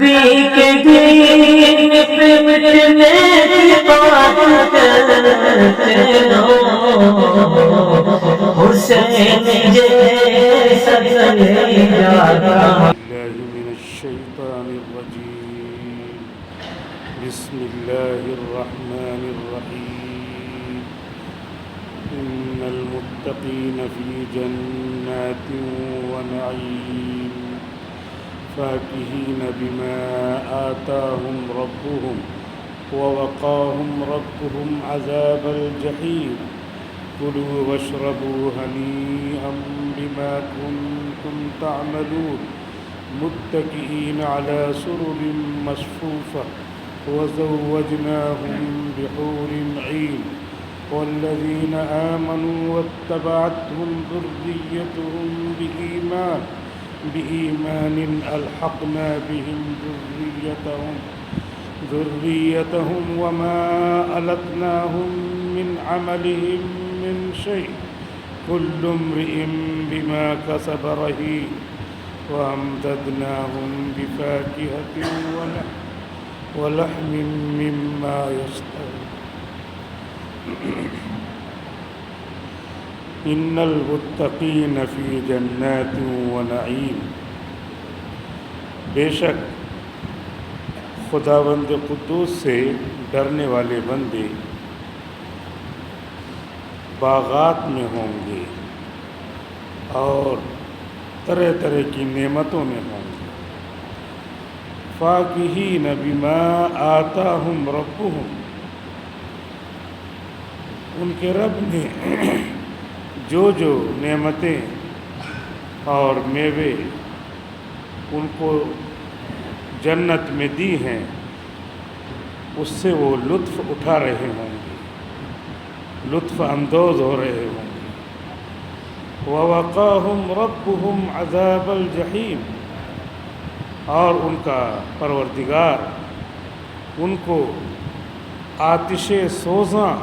نبی کے دین پہ مٹنے کی بات کرتے ہو، حسین جیسا بالله من الشيطان الرجيم. بسم الله الرحمن الرحيم. إن المتقين في جنات ونعيم فاكهين بما آتاهم ربهم ووقاهم ربهم عذاب الجحيم. كلوا واشربوا هنيئا بما كنتم تعملون متكئين على سرر مصفوفة وزوجناهم بحور عين. والذين آمنوا واتبعتهم ذريتهم بإيمان ألحقنا بهم ذريتهم وما ألتناهم من عملهم من شيء كل امرئ بما كسب رهين. وأمددناهم بفاكهة ولحم مما يشتهون. إن المتقين في جنات ونعيم. بے شک خداوند قدوس سے ڈرنے والے بندے باغات میں ہوں گے اور طرح طرح کی نعمتوں میں ہوں گے. فاکہین بما آتاہم ربہم. ان کے رب نے جو نعمتیں اور میوے ان کو جنت میں دی ہیں اس سے وہ لطف اٹھا رہے ہوں گے، لطف اندوز ہو رہے ہوں گے. وَوَقَاهُمْ رَبُّهُمْ عَذَابَ الْجَحِيمِ. اور ان کا پروردگار ان کو آتش سوزاں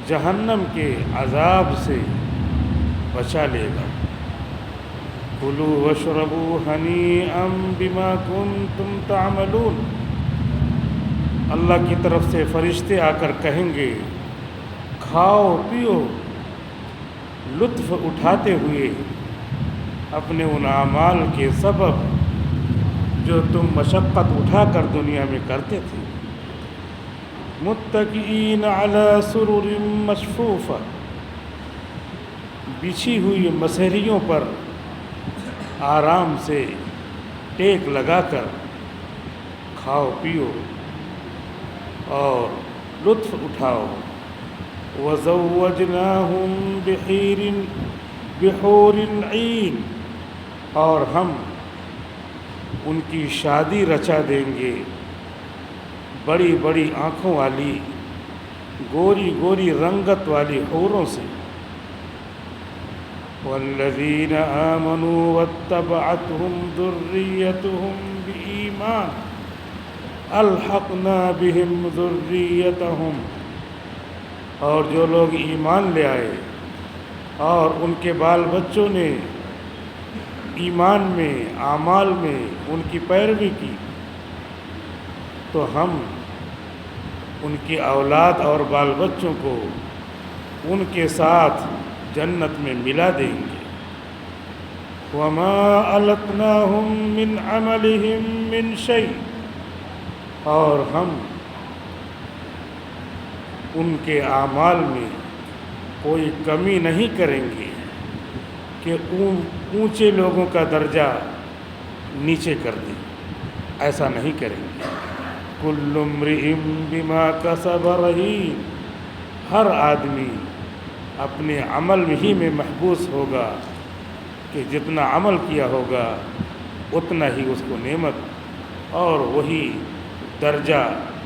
جہنم کے عذاب سے بچا لے گا. کُلُوا وَاشْرَبُوا هَنِيئًا بِمَا كُنتُمْ تَعْمَلُونَ. اللہ کی طرف سے فرشتے آ کر کہیں گے کھاؤ پیو لطف اٹھاتے ہوئے اپنے ان اعمال کے سبب جو تم مشقت اٹھا کر دنیا میں کرتے تھے. متکئین علی سرر مصفوفہ. بچھی ہوئی مسہریوں پر آرام سے ٹیک لگا کر کھاؤ پیو اور لطف اٹھاؤ. وَزَوَّجْنَاهُمْ بِحُورٍ عِينٍ. اور ہم ان کی شادی رچا دیں گے بڑی بڑی آنکھوں والی گوری گوری رنگت والی حوروں سے. والذین آمنوا واتبعتهم ذريتهم بإيمان الحقنا بهم ذريتهم. اور جو لوگ ایمان لے آئے اور ان کے بال بچوں نے ایمان میں اعمال میں ان کی پیروی کی تو ہم ان کی اولاد اور بال بچوں کو ان کے ساتھ جنت میں ملا دیں گے. وَمَا أَلَتْنَاهُمْ مِنْ عَمَلِهِمْ مِنْ شَيْءٍ. اور ہم ان کے اعمال میں کوئی کمی نہیں کریں گے کہ اونچے لوگوں کا درجہ نیچے کر دیں، ایسا نہیں کریں گے. کل امرئ بما کسب رہین. ہر آدمی اپنے عمل ہی میں محبوس ہوگا کہ جتنا عمل کیا ہوگا اتنا ہی اس کو نعمت اور وہی درجہ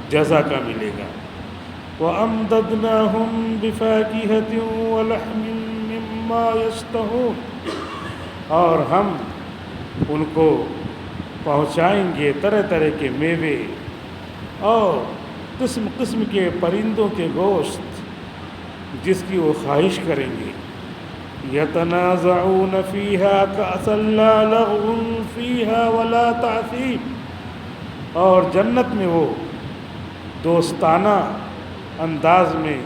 جزا کا ملے گا. وَأَمْدَدْنَاهُمْ بِفَاكِهَةٍ وَلَحْمٍ مِّمَّا يَشْتَهُونَ. اور ہم ان کو پہنچائیں گے طرح طرح کے میوے اور قسم قسم کے پرندوں کے گوشت جس کی وہ خواہش کریں گے. يتنازعون فيها كأسا لا لغو فيها ولا تعثيم، اور جنت میں وہ دوستانہ انداز میں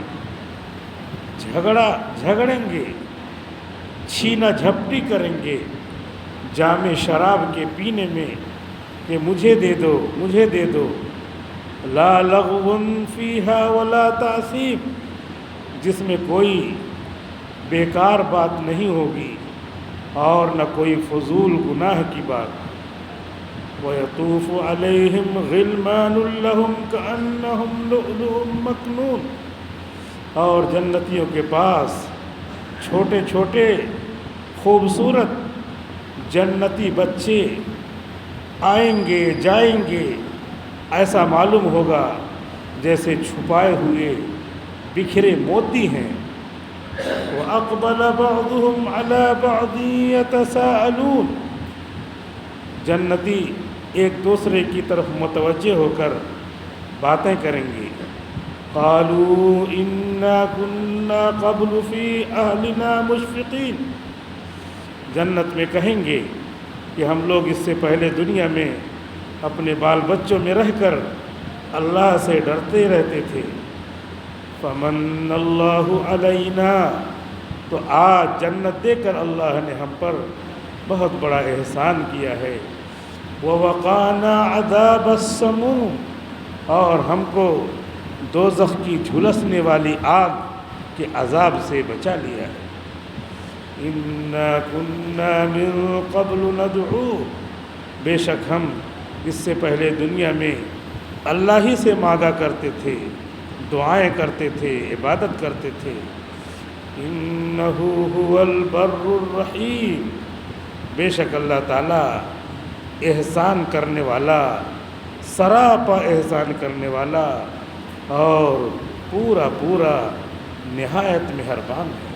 جھگڑیں گے، چھینا جھپٹی کریں گے جام شراب کے پینے میں کہ مجھے دے دو مجھے دے دو۔ لا لغو فیہا ولا تعثیم، جس میں کوئی بیکار بات نہیں ہوگی اور نہ کوئی فضول گناہ کی بات۔ وَيَطُوفُ عَلَيْهِمْ غِلْمَانٌ لَهُمْ كَأَنَّهُمْ لُؤْلُؤٌ مَكْنُونٌ، اور جنتیوں کے پاس چھوٹے چھوٹے خوبصورت جنتی بچے آئیں گے جائیں گے، ایسا معلوم ہوگا جیسے چھپائے ہوئے بکھرے موتی ہیں۔ وَأَقْبَلَ بَعْضُهُمْ عَلَى بَعْضٍ يَتَسَاءَلُونَ، جنتی ایک دوسرے کی طرف متوجہ ہو کر باتیں کریں گے۔ قَالُوا إِنَّا كُنَّا قَبْلُ فِي أَهْلِنَا مُشْفِقِينَ، جنت میں کہیں گے کہ ہم لوگ اس سے پہلے دنیا میں اپنے بال بچوں میں رہ کر اللہ سے ڈرتے رہتے تھے۔ فمن اللہ علینا، تو آج جنت دے کر اللہ نے ہم پر بہت بڑا احسان کیا ہے۔ ووقانا عذاب السموم، اور ہم کو دوزخ کی جھلسنے والی آگ کے عذاب سے بچا لیا ہے۔ انا کنا من قبل ندعو، بے شک ہم اس سے پہلے دنیا میں اللہ ہی سے مانگا کرتے تھے، دعائیں کرتے تھے، عبادت کرتے تھے۔ انہ هو البر الرحیم، بے شک اللہ تعالیٰ احسان کرنے والا، سراپا احسان کرنے والا اور پورا پورا نہایت مہربان ہے۔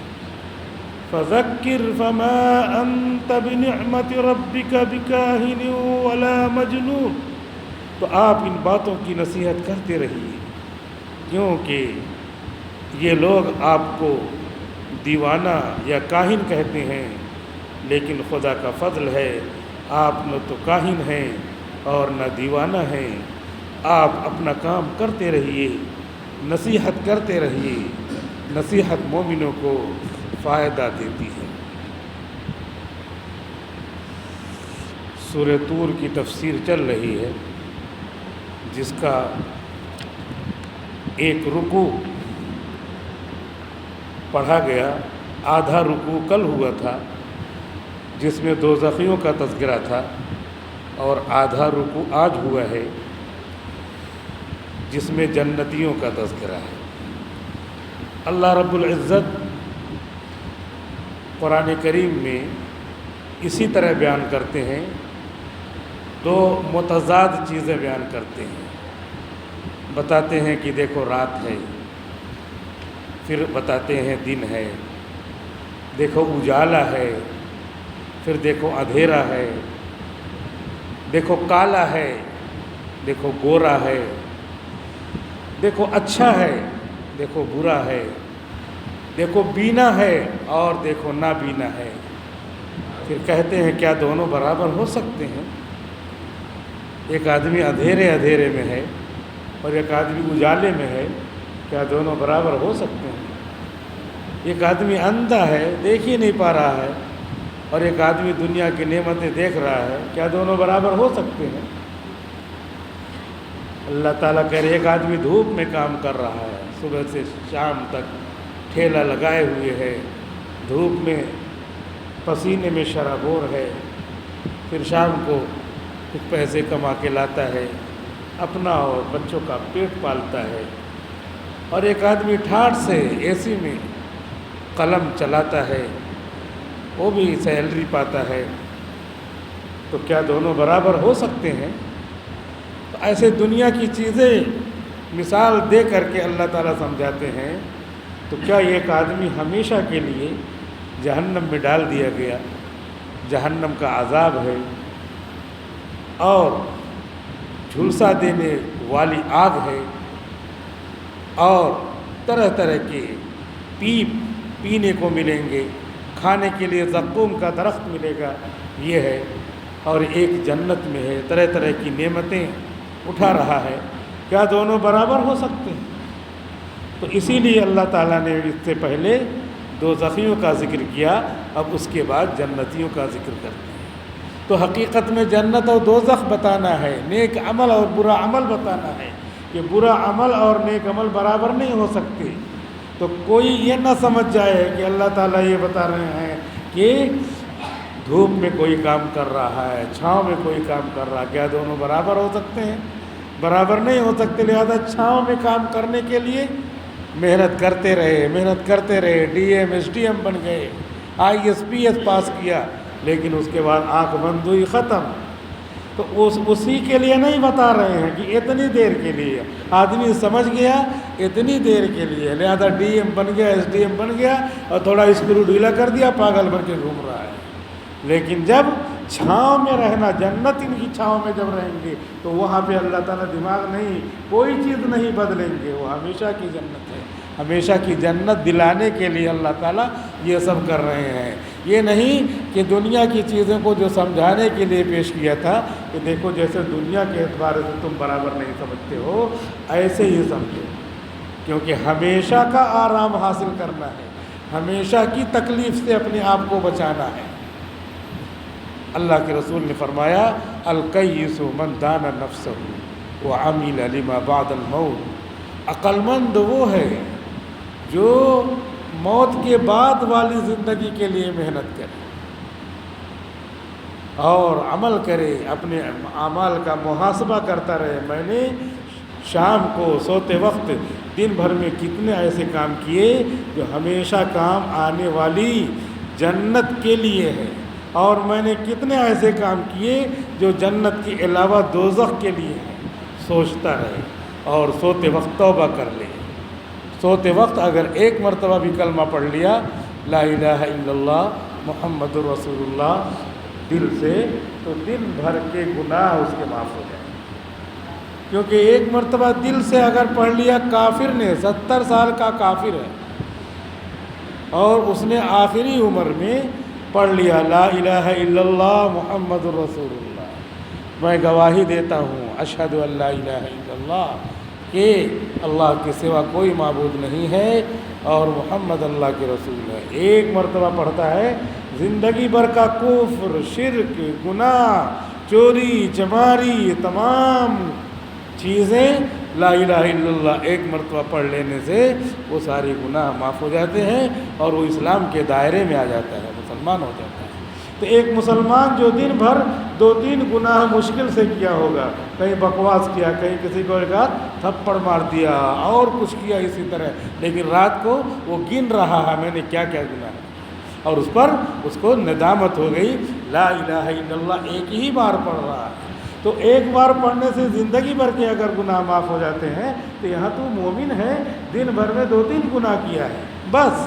فذکر فما انت بنعمت ربک بکاہن ولا مجنون، تو آپ ان باتوں کی نصیحت کرتے رہیے، کیونکہ یہ لوگ آپ کو دیوانہ یا کاہن کہتے ہیں، لیکن خدا کا فضل ہے آپ نہ تو کاہن ہیں اور نہ دیوانہ ہیں۔ آپ اپنا کام کرتے رہیے، نصیحت کرتے رہیے، نصیحت مومنوں کو فائدہ دیتی ہے۔ سورہ طور کی تفسیر چل رہی ہے، جس کا ایک رکوع پڑھا گیا، آدھا رکوع کل ہوا تھا جس میں دوزخیوں کا تذکرہ تھا، اور آدھا رکوع آج ہوا ہے جس میں جنتیوں کا تذکرہ ہے۔ اللہ رب العزت قرآن کریم میں اسی طرح بیان کرتے ہیں، دو متضاد چیزیں بیان کرتے ہیں۔ بتاتے ہیں کہ دیکھو رات ہے، پھر بتاتے ہیں دن ہے، دیکھو اجالا ہے، پھر دیکھو اندھیرا ہے، دیکھو کالا ہے، دیکھو گورا ہے، دیکھو اچھا ہے، دیکھو برا ہے، دیکھو بینا ہے اور دیکھو نابینا ہے۔ پھر کہتے ہیں کیا دونوں برابر ہو سکتے ہیں؟ ایک آدمی اندھیرے میں ہے اور ایک آدمی اجالے میں ہے، کیا دونوں برابر ہو سکتے ہیں؟ ایک آدمی اندھا ہے، دیکھ ہی نہیں پا رہا ہے، اور ایک آدمی دنیا کی نعمتیں دیکھ رہا ہے، کیا دونوں برابر ہو سکتے ہیں؟ اللہ تعالیٰ کہہ رہے ایک آدمی دھوپ میں کام کر رہا ہے، صبح سے شام تک ٹھیلا لگائے ہوئے ہے، دھوپ میں پسینے میں شرابور ہے، پھر شام کو کچھ پیسے کما کے لاتا ہے، اپنا اور بچوں کا پیٹ پالتا ہے، اور ایک آدمی ٹھاٹھ سے اے سی میں قلم چلاتا ہے، وہ بھی سیلری پاتا ہے، تو کیا دونوں برابر ہو سکتے ہیں؟ تو ایسے دنیا کی چیزیں مثال دے کر کے اللہ تعالیٰ سمجھاتے ہیں، تو کیا ایک آدمی ہمیشہ کے لیے جہنم میں ڈال دیا گیا، جہنم کا عذاب ہے اور جھلسا دینے والی آگ ہے، اور طرح طرح کے پینے کو ملیں گے، کھانے کے لیے زقوم کا درخت ملے گا، یہ ہے، اور ایک جنت میں ہے، طرح طرح کی نعمتیں اٹھا رہا ہے، کیا دونوں برابر ہو سکتے ہیں؟ تو اسی لیے اللہ تعالیٰ نے اس سے پہلے دوزخیوں کا ذکر کیا، اب اس کے بعد جنتیوں کا ذکر کرتے ہیں۔ تو حقیقت میں جنت اور دوزخ بتانا ہے، نیک عمل اور برا عمل بتانا ہے کہ برا عمل اور نیک عمل برابر نہیں ہو سکتے۔ تو کوئی یہ نہ سمجھ جائے کہ اللہ تعالیٰ یہ بتا رہے ہیں کہ دھوپ میں کوئی کام کر رہا ہے، چھاؤں میں کوئی کام کر رہا ہے، کیا دونوں برابر ہو سکتے ہیں؟ برابر نہیں ہو سکتے، لہذا چھاؤں میں کام کرنے کے لیے محنت کرتے رہے، D M S D M بن گئے، ISPS پاس کیا، لیکن اس کے بعد آنکھ بند ہوئی، ختم۔ تو اسی کے لیے نہیں بتا رہے ہیں کہ اتنی دیر کے لیے آدمی سمجھ گیا، اتنی دیر کے لیے، لہذا ڈی ایم بن گیا، SDM بن گیا، اور تھوڑا اسکرو ڈھیلا کر دیا، پاگل بن کے گھوم رہا ہے۔ لیکن جب چھاؤں میں رہنا، جنت ان کی چھاؤں میں جب رہیں گے تو وہاں پہ اللہ تعالیٰ دماغ نہیں، کوئی چیز نہیں بدلیں گے، وہ ہمیشہ کی جنت ہے۔ ہمیشہ کی جنت دلانے کے لیے اللہ تعالیٰ یہ سب کر رہے ہیں۔ یہ نہیں کہ دنیا کی چیزوں کو جو سمجھانے کے لیے پیش کیا تھا کہ دیکھو جیسے دنیا کے اعتبار سے تم برابر نہیں سمجھتے ہو، ایسے ہی سمجھو، کیونکہ ہمیشہ کا آرام حاصل کرنا ہے، ہمیشہ کی تکلیف سے اپنے آپ کو بچانا ہے۔ اللہ کے رسول نے فرمایا الکیس من دان نفسہ وعمل لما بعد الموت، عقل مند وہ ہے جو موت کے بعد والی زندگی کے لیے محنت کرے اور عمل کرے، اپنے اعمال کا محاسبہ کرتا رہے۔ میں نے شام کو سوتے وقت دن بھر میں کتنے ایسے کام کیے جو ہمیشہ کام آنے والی جنت کے لیے ہے، اور میں نے کتنے ایسے کام کیے جو جنت کے علاوہ دوزخ کے لیے ہے۔ سوچتا رہے اور سوتے وقت توبہ کر لے۔ سوتے وقت اگر ایک مرتبہ بھی کلمہ پڑھ لیا لا الہ الا اللہ محمد رسول اللہ دل سے، تو دن بھر کے گناہ اس کے معاف ہو جائیں، کیونکہ ایک مرتبہ دل سے اگر پڑھ لیا، کافر نے 70 سال کا کافر ہے اور اس نے آخری عمر میں پڑھ لیا لا الہ الا اللہ محمد رسول اللہ، میں گواہی دیتا ہوں اشہد ان لا الہ الا اللہ کہ اللہ کے سوا کوئی معبود نہیں ہے اور محمد اللہ کے رسول ہے۔ ایک مرتبہ پڑھتا ہے، زندگی بھر کا کفر، شرک، گناہ، چوری، چماری، تمام چیزیں لا الہ الا اللہ ایک مرتبہ پڑھ لینے سے وہ ساری گناہ معاف ہو جاتے ہیں اور وہ اسلام کے دائرے میں آ جاتا ہے، مسلمان ہو جاتا ہے۔ تو ایک مسلمان جو دن بھر 2-3 گناہ مشکل سے کیا ہوگا، کہیں بکواس کیا، کہیں کسی کو ایک ہاتھ تھپڑ مار دیا اور کچھ کیا اسی طرح، لیکن رات کو وہ گن رہا ہے میں نے کیا کیا گناہ ہے، اور اس پر اس کو ندامت ہو گئی، لا الہ الا اللہ ایک ہی بار پڑھ رہا ہے۔ تو ایک بار پڑھنے سے زندگی بھر کے اگر گناہ معاف ہو جاتے ہیں، تو یہاں تو مومن ہے دن بھر میں 2-3 گناہ کیا ہے بس،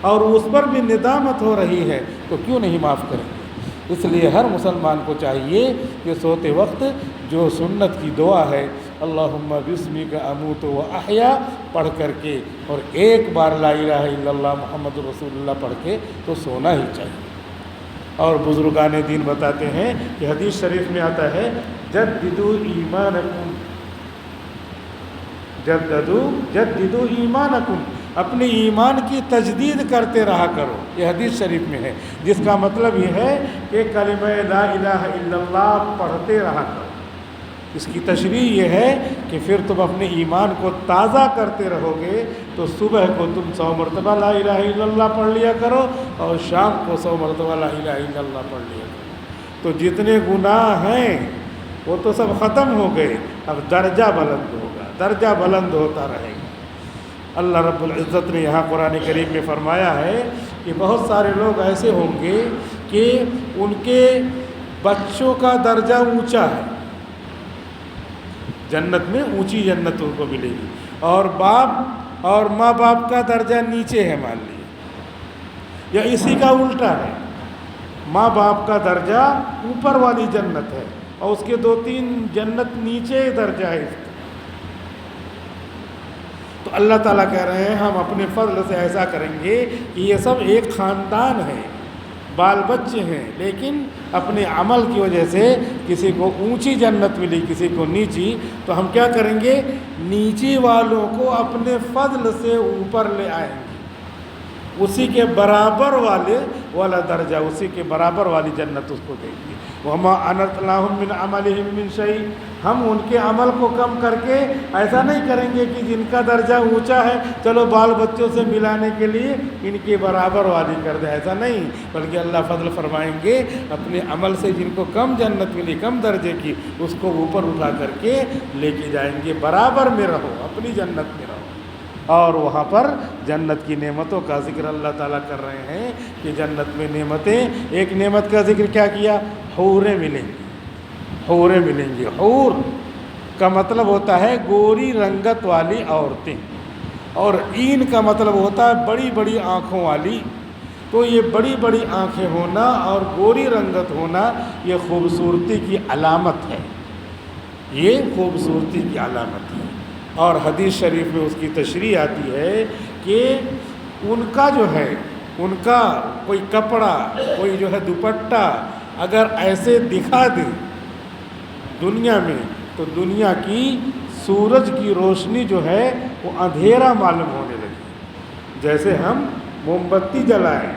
اور اس پر بھی ندامت ہو رہی ہے، تو کیوں نہیں معاف کریں گے؟ اس لیے ہر مسلمان کو چاہیے کہ سوتے وقت جو سنت کی دعا ہے اللہم بسمک اموت و احیا پڑھ کر کے اور ایک بار لا الہ الا اللہ محمد رسول اللہ پڑھ کے تو سونا ہی چاہیے۔ اور بزرگان دین بتاتے ہیں کہ حدیث شریف میں آتا ہے جددوا ایمانکم، جددوا ایمانکم، اپنے ایمان کی تجدید کرتے رہا کرو، یہ حدیث شریف میں ہے، جس کا مطلب یہ ہے کہ کلمہ لا الہ الا اللہ پڑھتے رہا کرو۔ اس کی تشریح یہ ہے کہ پھر تم اپنے ایمان کو تازہ کرتے رہو گے، تو صبح کو تم 100 مرتبہ لا الہ الا اللہ پڑھ لیا کرو اور شام کو 100 مرتبہ لا الہ الا اللہ پڑھ لیا کرو، تو جتنے گناہ ہیں وہ تو سب ختم ہو گئے، اب درجہ بلند ہوگا، درجہ بلند ہوتا رہے گا۔ اللہ رب العزت نے یہاں قرآن کریم میں فرمایا ہے کہ بہت سارے لوگ ایسے ہوں گے کہ ان کے بچوں کا درجہ اونچا ہے، جنت میں اونچی جنت ان کو ملے گی، اور باپ اور ماں باپ کا درجہ نیچے ہے مان لیے، یا اسی کا الٹا ہے، ماں باپ کا درجہ اوپر والی جنت ہے اور اس کے 2-3 جنت نیچے درجہ ہے اس کا۔ تو اللہ تعالیٰ کہہ رہے ہیں ہم اپنے فضل سے ایسا کریں گے کہ یہ سب ایک خاندان ہے، بال بچے ہیں، لیکن اپنے عمل کی وجہ سے کسی کو اونچی جنت ملی، کسی کو نیچی، تو ہم کیا کریں گے؟ نیچی والوں کو اپنے فضل سے اوپر لے آئیں گے، اسی کے برابر والا درجہ، اسی کے برابر والی جنت اس کو دیں گے۔ وَمَا أَنَتْنَاهُم مِّنْ عَمَلِهِم مِّن شَيْءٍ، ہم ان کے عمل کو کم کر کے ایسا نہیں کریں گے کہ جن کا درجہ اونچا ہے چلو بال بچوں سے ملانے کے لیے ان کے برابر والی کر دیں، ایسا نہیں، بلکہ اللہ فضل فرمائیں گے اپنے عمل سے جن کو کم جنت ملی، کم درجے کی، اس کو اوپر اٹھا کر کے لے کے جائیں گے، برابر میں رہو، اپنی جنت میں رہو۔ اور وہاں پر جنت کی نعمتوں کا ذکر اللہ تعالیٰ کر رہے ہیں کہ جنت میں نعمتیں، ایک نعمت کا ذکر کیا کیا؟ حوریں ملیں گی، حوریں ملیں گی۔ حور کا مطلب ہوتا ہے گوری رنگت والی عورتیں، اور عین کا مطلب ہوتا ہے بڑی بڑی آنکھوں والی۔ تو یہ بڑی بڑی آنکھیں ہونا اور گوری رنگت ہونا یہ خوبصورتی کی علامت ہے، یہ خوبصورتی کی علامت ہے۔ اور حدیث شریف میں اس کی تشریح آتی ہے کہ ان کا جو ہے، ان کا کوئی کپڑا، کوئی جو ہے دوپٹہ اگر ایسے دکھا دے دنیا میں، تو دنیا کی سورج کی روشنی جو ہے وہ اندھیرا معلوم ہونے لگی۔ جیسے ہم موم بتی جلائیں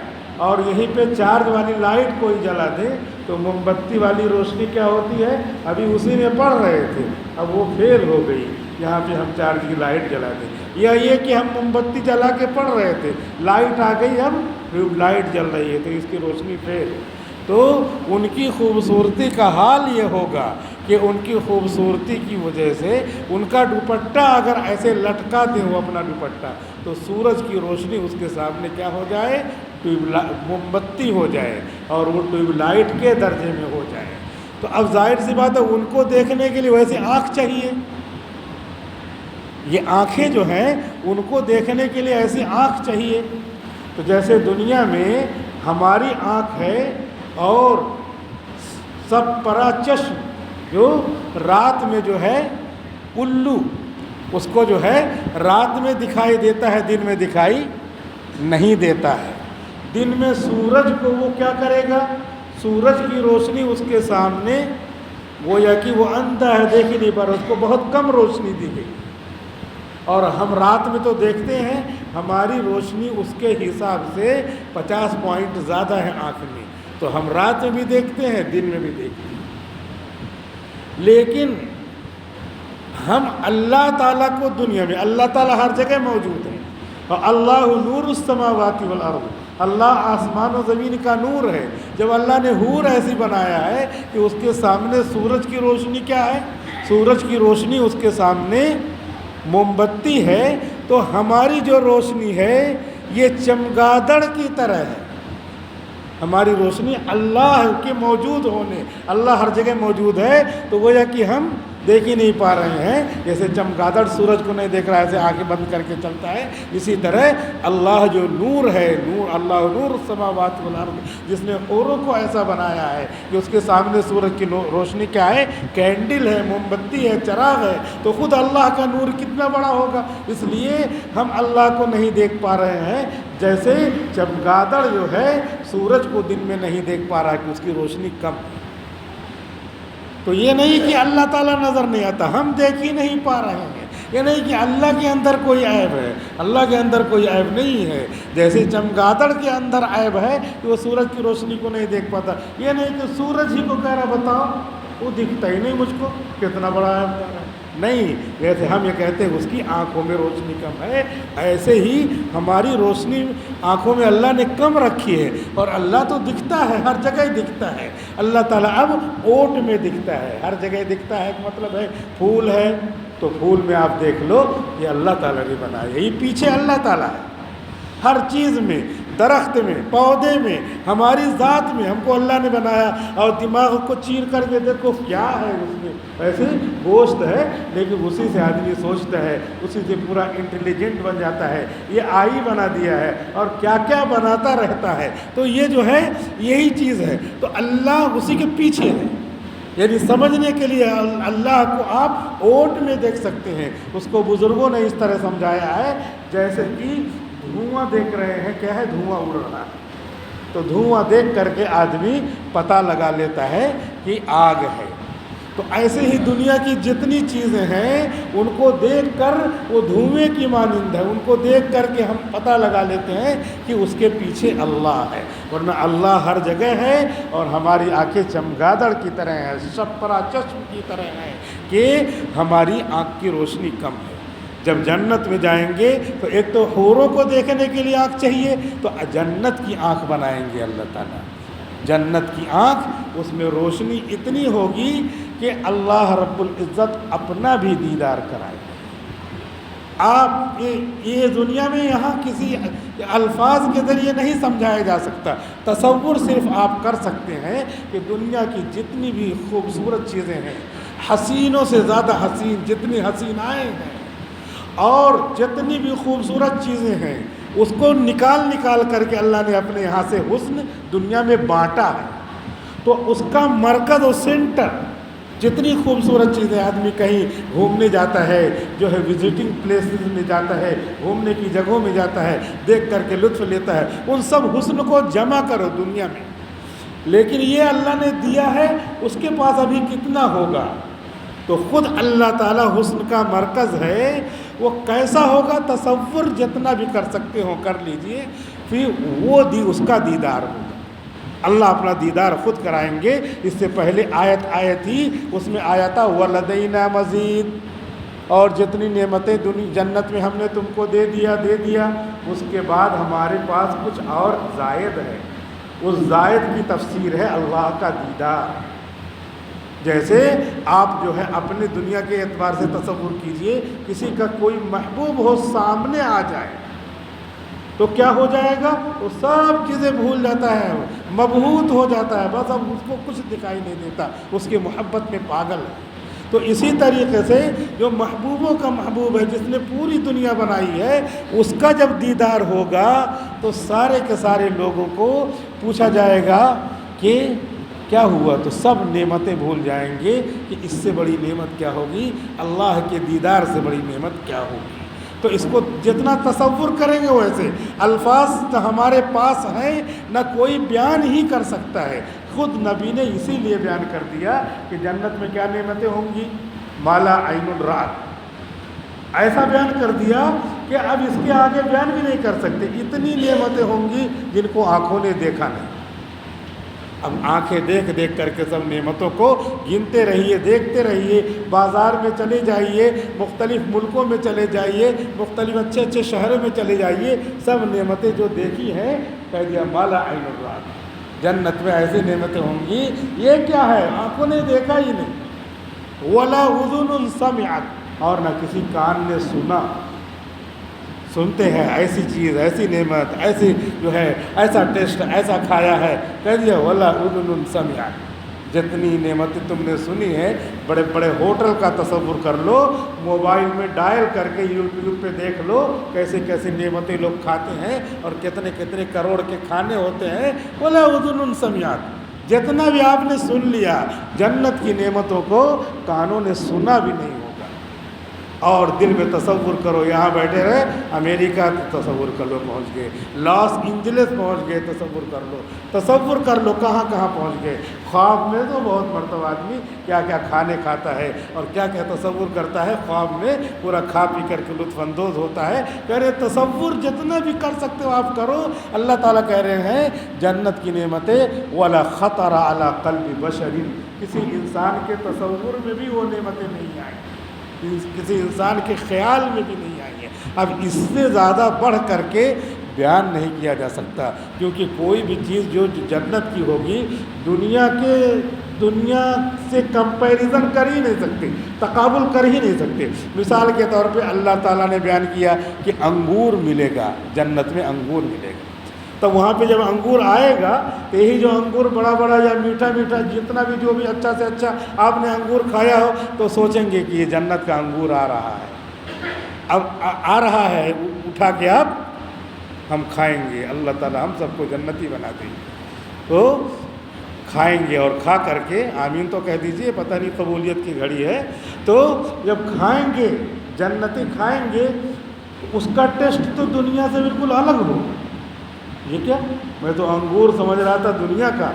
اور یہیں پہ چارج والی لائٹ کوئی جلا دیں تو موم بتی والی روشنی کیا ہوتی ہے؟ ابھی اسی میں پڑھ رہے تھے، اب وہ فیل ہو گئی، یہاں پہ ہم چارج کی لائٹ جلا دیں، یا یہ کہ ہم موم بتی جلا کے پڑھ رہے تھے، لائٹ آ گئی، اب ٹیوب لائٹ جل رہی ہے تو اس کی روشنی فیل۔ تو ان کی خوبصورتی کا حال یہ ہوگا کہ ان کی خوبصورتی کی وجہ سے ان کا دوپٹہ اگر ایسے لٹکا دیں وہ اپنا دوپٹہ، تو سورج کی روشنی اس کے سامنے کیا ہو جائے؟ موم بتی ہو جائے، اور وہ ٹیوب لائٹ کے درجے میں ہو جائے۔ تو اب ظاہر سی بات ہے ان کو دیکھنے کے لیے ویسے آنکھ چاہیے، یہ آنکھیں جو ہیں ان کو دیکھنے کے لیے ایسی آنکھ چاہیے۔ تو جیسے دنیا میں ہماری آنکھ ہے اور سب پرا چشم جو رات میں جو ہے الو، اس کو جو ہے رات میں دکھائی دیتا ہے، دن میں دکھائی نہیں دیتا ہے۔ دن میں سورج کو وہ کیا کرے گا؟ سورج کی روشنی اس کے سامنے گویا کہ وہ اندھا ہے، دیکھ ہی نہیں پا رہا، اس کو بہت کم روشنی دی گئی۔ اور ہم رات میں تو دیکھتے ہیں ہماری روشنی اس کے حساب سے 50 پوائنٹ زیادہ ہے آنکھ میں، تو ہم رات میں بھی دیکھتے ہیں، دن میں بھی دیکھتے ہیں، لیکن ہم اللہ تعالیٰ کو دنیا میں، اللہ تعالیٰ ہر جگہ موجود ہے، اور اللہ نور السماوات والارض، اللہ آسمان و زمین کا نور ہے۔ جب اللہ نے حور ایسی بنایا ہے کہ اس کے سامنے سورج کی روشنی کیا ہے؟ سورج کی روشنی اس کے سامنے موم بتی ہے، تو ہماری جو روشنی ہے یہ چمگادڑ کی طرح ہے۔ ہماری روشنی اللہ کے موجود ہونے، اللہ ہر جگہ موجود ہے، تو وہ یہ کہ ہم دیکھ ہی نہیں پا رہے ہیں، جیسے چمگادڑ سورج کو نہیں دیکھ رہا ہے، ایسے آنکھیں بند کر کے چلتا ہے، اسی طرح اللہ جو نور ہے، نور اللہ نور السماوات والارض، جس نے اوروں کو ایسا بنایا ہے کہ اس کے سامنے سورج کی روشنی کیا ہے؟ کینڈل ہے، موم بتی ہے، چراغ ہے، تو خود اللہ کا نور کتنا بڑا ہوگا۔ اس لیے ہم اللہ کو نہیں دیکھ پا رہے ہیں، جیسے چمگادڑ جو ہے سورج کو دن میں نہیں دیکھ پا رہا کہ اس کی روشنی کم ہے۔ تو یہ نہیں کہ اللہ تعالیٰ نظر نہیں آتا، ہم دیکھ ہی نہیں پا رہے ہیں۔ یہ نہیں کہ اللہ کے اندر کوئی عیب ہے، اللہ کے اندر کوئی عیب نہیں ہے۔ جیسے چمگادڑ کے اندر عیب ہے کہ وہ سورج کی روشنی کو نہیں دیکھ پاتا، یہ نہیں کہ سورج ہی کو کہہ رہا بتاؤ وہ دکھتا ہی نہیں مجھ کو، کتنا بڑا عیب کر رہا ہے۔ نہیں، جیسے ہم یہ کہتے ہیں اس کی آنکھوں میں روشنی کم ہے، ایسے ہی ہماری روشنی آنکھوں میں اللہ نے کم رکھی ہے، اور اللہ تو دکھتا ہے، ہر جگہ دکھتا ہے۔ اللہ تعالیٰ اب اوٹ میں دکھتا ہے، ہر جگہ دکھتا ہے، مطلب ہے پھول ہے تو پھول میں آپ دیکھ لو یہ اللہ تعالیٰ نے بنایا، یہی پیچھے اللہ تعالیٰ ہے۔ ہر چیز میں، درخت میں، پودے میں، ہماری ذات میں ہم کو اللہ نے بنایا، اور دماغ کو چیر کر کے دیکھو کیا ہے اس میں، ایسے گوشت ہے لیکن اسی سے آدمی سوچتا ہے، اسی سے پورا انٹیلیجنٹ بن جاتا ہے، یہ آئی بنا دیا ہے اور کیا کیا بناتا رہتا ہے۔ تو یہ جو ہے یہی چیز ہے، تو اللہ اسی کے پیچھے ہے، یعنی سمجھنے کے لیے اللہ کو آپ اوٹ میں دیکھ سکتے ہیں. اس کو بزرگوں نے اس طرح سمجھایا ہے جیسے کہ دھواں دیکھ رہے ہیں. کیا ہے؟ دھواں اڑ رہا ہے. تو دھواں دیکھ کر کے آدمی پتہ لگا لیتا ہے کہ آگ ہے. تو ایسے ہی دنیا کی جتنی چیزیں ہیں ان کو دیکھ کر وہ دھوئیں کی مانند ہے. ان کو دیکھ کر کے ہم پتہ لگا لیتے ہیں کہ اس کے پیچھے اللہ ہے. ورنہ اللہ ہر جگہ ہے اور ہماری آنکھیں چمگادڑ کی طرح ہیں, شپرا چشم کی طرح ہیں کہ ہماری آنکھ کی روشنی کم ہے. جب جنت میں جائیں گے تو ایک تو حوروں کو دیکھنے کے لیے آنکھ چاہیے, تو جنت کی آنکھ بنائیں گے اللہ تعالیٰ. جنت کی آنکھ, اس میں روشنی اتنی ہوگی کہ اللہ رب العزت اپنا بھی دیدار کرائے. آپ یہ دنیا میں یہاں کسی الفاظ کے ذریعے نہیں سمجھایا جا سکتا. تصور صرف آپ کر سکتے ہیں کہ دنیا کی جتنی بھی خوبصورت چیزیں ہیں, حسینوں سے زیادہ حسین جتنی حسینائیں ہیں اور جتنی بھی خوبصورت چیزیں ہیں, اس کو نکال کر کے اللہ نے اپنے یہاں سے حسن دنیا میں بانٹا ہے. تو اس کا مرکز و سینٹر جتنی خوبصورت چیزیں, آدمی کہیں گھومنے جاتا ہے, جو ہے وزٹنگ پلیسز میں جاتا ہے, گھومنے کی جگہوں میں جاتا ہے, دیکھ کر کے لطف لیتا ہے, ان سب حسن کو جمع کرو دنیا میں. لیکن یہ اللہ نے دیا ہے, اس کے پاس ابھی کتنا ہوگا؟ تو خود اللہ تعالیٰ حسن کا مرکز ہے. وہ کیسا ہوگا تصور جتنا بھی کر سکتے ہو کر لیجئے, پھر وہ اس کا دیدار ہوگا. اللہ اپنا دیدار خود کرائیں گے. اس سے پہلے آیت آئی تھی, اس میں آیا تھا وَلَدَيْنَا مَزِيدٌ, اور جتنی نعمتیں جنت میں ہم نے تم کو دے دیا, اس کے بعد ہمارے پاس کچھ اور زائد ہے. اس زائد کی تفسیر ہے اللہ کا دیدار. جیسے آپ جو ہے اپنے دنیا کے اعتبار سے تصور کیجئے, کسی کا کوئی محبوب ہو سامنے آ جائے تو کیا ہو جائے گا؟ وہ سب چیزیں بھول جاتا ہے, مبہوت ہو جاتا ہے, بس اب اس کو کچھ دکھائی نہیں دیتا, اس کی محبت میں پاگل ہے. تو اسی طریقے سے جو محبوبوں کا محبوب ہے, جس نے پوری دنیا بنائی ہے, اس کا جب دیدار ہوگا تو سارے کے سارے لوگوں کو پوچھا جائے گا کہ کیا ہوا, تو سب نعمتیں بھول جائیں گے کہ اس سے بڑی نعمت کیا ہوگی, اللہ کے دیدار سے بڑی نعمت کیا ہوگی. تو اس کو جتنا تصور کریں گے ویسے, الفاظ تو ہمارے پاس ہیں نہ کوئی بیان ہی کر سکتا ہے. خود نبی نے اسی لیے بیان کر دیا کہ جنت میں کیا نعمتیں ہوں گی, مالا عین رات. ایسا بیان کر دیا کہ اب اس کے آگے بیان بھی نہیں کر سکتے. اتنی نعمتیں ہوں گی جن کو آنکھوں نے دیکھا نہیں. اب آنکھیں دیکھ کر کے سب نعمتوں کو گنتے رہیے, دیکھتے رہیے. بازار میں چلے جائیے, مختلف ملکوں میں چلے جائیے, مختلف اچھے شہروں میں چلے جائیے, سب نعمتیں جو دیکھی ہیں کہہ دیا مالا عین رات. جنت میں ایسی نعمتیں ہوں گی, یہ کیا ہے, آنکھوں نے دیکھا ہی نہیں. ولا اذن سمعت, اور نہ کسی کان نے سنا. سنتے ہیں ایسی چیز, ایسی نعمت, ایسی جو ہے, ایسا ٹیسٹ, ایسا کھایا ہے, کہہ دیا ولا اذن سمعت. جتنی نعمتیں تم نے سنی ہیں, بڑے بڑے ہوٹل کا تصور کر لو, موبائل میں ڈائل کر کے یوٹیوب پہ دیکھ لو کیسے کیسے نعمتیں لوگ کھاتے ہیں اور کتنے کتنے کروڑ کے کھانے ہوتے ہیں. ولا اذن سمعت, جتنا بھی آپ نے سن لیا جنت کی نعمتوں کو, کانوں نے سنا بھی نہیں ہوگا. اور دل میں تصور کرو, یہاں بیٹھے رہے امریکہ, تصور کر لو پہنچ گئے, لاس اینجلس پہنچ گئے, تصور کر لو کہاں کہاں پہنچ گئے. خواب میں تو بہت مرتبہ آدمی کیا کیا کھانے کھاتا ہے اور کیا کیا تصور کرتا ہے, خواب میں پورا کھا پی کر کے لطف اندوز ہوتا ہے. کہہ رہے تصور جتنا بھی کر سکتے ہو آپ کرو. اللہ تعالیٰ کہہ رہے ہیں جنت کی نعمتیں ولا خطر علی قلب بشر, کسی انسان کے تصور میں بھی وہ نعمتیں نہیں آئیں, کسی انسان کے خیال میں بھی نہیں آئی ہے. اب اس سے زیادہ بڑھ کر کے بیان نہیں کیا جا سکتا, کیونکہ کوئی بھی چیز جو جنت کی ہوگی دنیا سے کمپیریزن کر ہی نہیں سکتے, تقابل کر ہی نہیں سکتے. مثال کے طور پہ اللہ تعالیٰ نے بیان کیا کہ انگور ملے گا, جنت میں انگور ملے گا. تو وہاں پہ جب انگور آئے گا تو یہی جو انگور بڑا بڑا یا میٹھا جتنا بھی جو بھی اچھا سے اچھا آپ نے انگور کھایا ہو تو سوچیں گے کہ یہ جنت کا انگور آ رہا ہے. اب آ رہا ہے, اٹھا کے آپ ہم کھائیں گے. اللہ تعالیٰ ہم سب کو جنتی بنا دیں. تو کھائیں گے اور کھا کر کے آمین تو کہہ دیجئے، پتہ نہیں قبولیت کی گھڑی ہے، تو جب کھائیں گے جنتی کھائیں گے اس کا ٹیسٹ تو دنیا سے بالکل الگ ہو. یہ کیا، میں تو انگور سمجھ رہا تھا دنیا کا.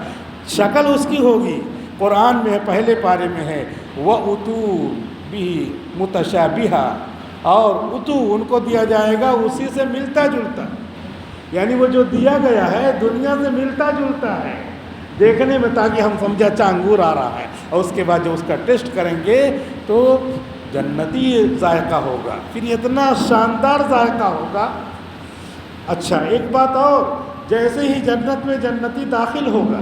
شکل اس کی ہوگی، قرآن میں پہلے پارے میں ہے وَأُتُوا بِهِ مُتَشَابِهًا، اور اتو ان کو دیا جائے گا اسی سے ملتا جلتا، یعنی وہ جو دیا گیا ہے دنیا سے ملتا جلتا ہے دیکھنے میں، تاکہ ہم سمجھا اچھا انگور آ رہا ہے، اور اس کے بعد جب اس کا ٹیسٹ کریں گے تو جنتی ذائقہ ہوگا، پھر اتنا شاندار ذائقہ ہوگا. اچھا ایک بات اور، جیسے ہی جنت میں جنتی داخل ہوگا،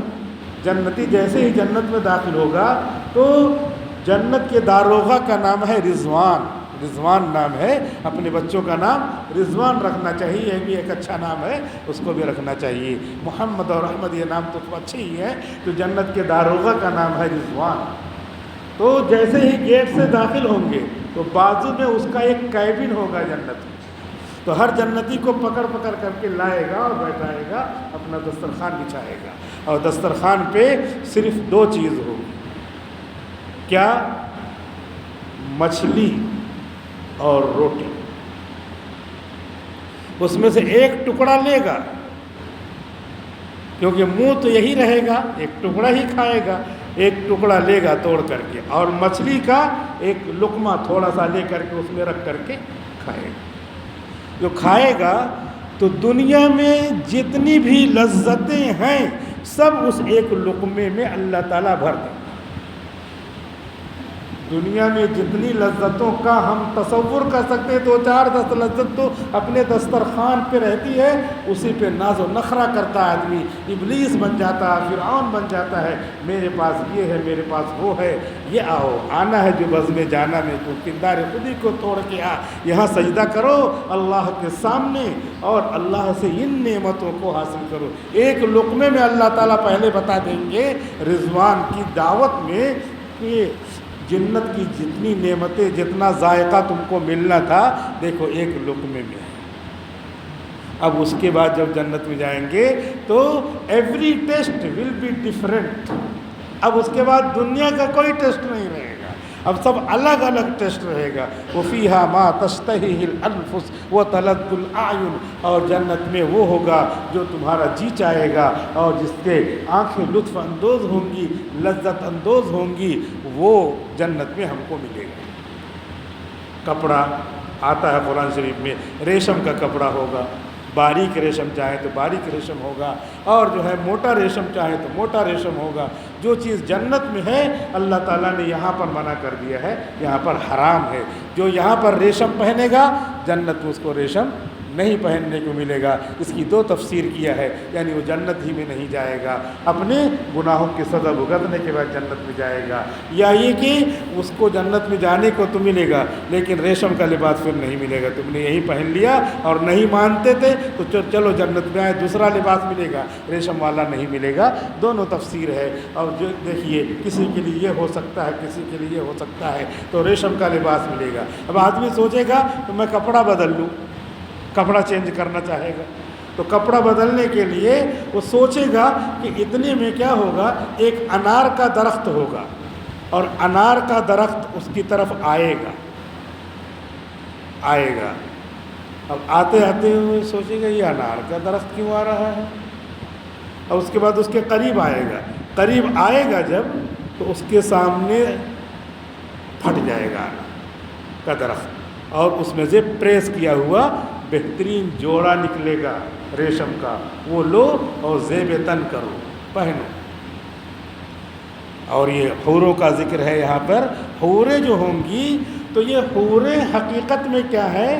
جنتی جیسے ہی جنت میں داخل ہوگا تو جنت کے داروغہ کا نام ہے رضوان، رضوان نام ہے. اپنے بچوں کا نام رضوان رکھنا چاہیے، یہ بھی ایک اچھا نام ہے، اس کو بھی رکھنا چاہیے. محمد اور احمد یہ نام تو اچھے ہی ہیں، تو جنت کے داروغہ کا نام ہے رضوان. تو جیسے ہی گیٹ سے داخل ہوں گے تو بازو میں اس کا ایک کیبن ہوگا جنت میں، تو ہر جنتی کو پکڑ پکڑ کر کے لائے گا اور بیٹھائے گا، اپنا دسترخوان بچھائے گا، اور دسترخوان پہ صرف 2 چیز ہوگی. کیا؟ مچھلی اور روٹی. اس میں سے ایک ٹکڑا لے گا، کیونکہ منہ تو یہی رہے گا، ایک ٹکڑا ہی کھائے گا، ایک ٹکڑا لے گا توڑ کر کے، اور مچھلی کا ایک لقمہ تھوڑا سا لے کر کے اس میں رکھ کر کے کھائے گا. جو کھائے گا تو دنیا میں جتنی بھی لذتیں ہیں سب اس ایک لقمے میں اللہ تعالیٰ بھر دیں. دنیا میں جتنی لذتوں کا ہم تصور کر سکتے 2-4-10 لذت تو اپنے دسترخوان پہ رہتی ہے، اسی پہ ناز و نخرہ کرتا آدمی، ابلیس بن جاتا ہے، فرعون بن جاتا ہے، میرے پاس یہ ہے، میرے پاس وہ ہے. یہ آؤ، آنا ہے جو بزم جانا میں، تو کردار خودی کو توڑ کے آ، یہاں سجدہ کرو اللہ کے سامنے اور اللہ سے ان نعمتوں کو حاصل کرو. ایک لقمے میں اللہ تعالیٰ پہلے بتا دیں گے رضوان کی دعوت میں کہ جنت کی جتنی نعمتیں، جتنا ذائقہ تم کو ملنا تھا، دیکھو ایک لقمے میں ہے. اب اس کے بعد جب جنت میں جائیں گے تو every test will be different. اب اس کے بعد دنیا کا کوئی ٹیسٹ نہیں رہے گا، اب سب الگ الگ ٹیسٹ رہے گا. وَفِيهَا مَا تَشْتَهِهِ الْأَنفُسُ وَتَلَذُّ الْأَعْيُنُ، اور جنت میں وہ ہوگا جو تمہارا جی چاہے گا اور جس کے آنکھیں لطف اندوز ہوں گی، لذت اندوز ہوں گی، وہ جنت میں ہم کو ملے گا. کپڑا آتا ہے قرآن شریف میں، ریشم کا کپڑا ہوگا، باریک ریشم چاہے تو باریک ریشم ہوگا، اور جو ہے موٹا ریشم چاہے تو موٹا ریشم ہوگا. جو چیز جنت میں ہے اللہ تعالیٰ نے یہاں پر منع کر دیا ہے، یہاں پر حرام ہے. جو یہاں پر ریشم پہنے گا جنت میں اس کو ریشم نہیں پہننے کو ملے گا. اس کی 2 تفسیر کیا ہے، یعنی وہ جنت ہی میں نہیں جائے گا، اپنے گناہوں کی سزا بھگتنے کے بعد جنت میں جائے گا، یا یہ کہ اس کو جنت میں جانے کو تو ملے گا لیکن ریشم کا لباس پھر نہیں ملے گا. تم نے یہی پہن لیا اور نہیں مانتے تھے تو چلو جنت میں آئے، دوسرا لباس ملے گا، ریشم والا نہیں ملے گا. دونوں تفسیر ہے. اور جو دیکھیے کسی کے لیے یہ ہو سکتا ہے، کسی کے لیے یہ ہو سکتا ہے، تو ریشم کا لباس ملے گا. اب آدمی سوچے گا تو میں کپڑا بدل لوں، کپڑا چینج کرنا چاہے گا، تو کپڑا بدلنے کے لیے وہ سوچے گا کہ اتنے میں کیا ہوگا، ایک انار کا درخت ہوگا اور انار کا درخت اس کی طرف آئے گا. اب آتے آتے ہوئے سوچے گا یہ انار کا درخت کیوں آ رہا ہے، اور اس کے بعد اس کے قریب آئے گا. قریب آئے گا جب تو اس کے سامنے پھٹ جائے گا انار کا درخت، اور اس میں سے پریس کیا ہوا بہترین جوڑا نکلے گا ریشم کا، وہ لو اور زیب تن کرو، پہنو. اور یہ حوروں کا ذکر ہے یہاں پر. حوریں جو ہوں گی تو یہ حوریں حقیقت میں کیا ہے،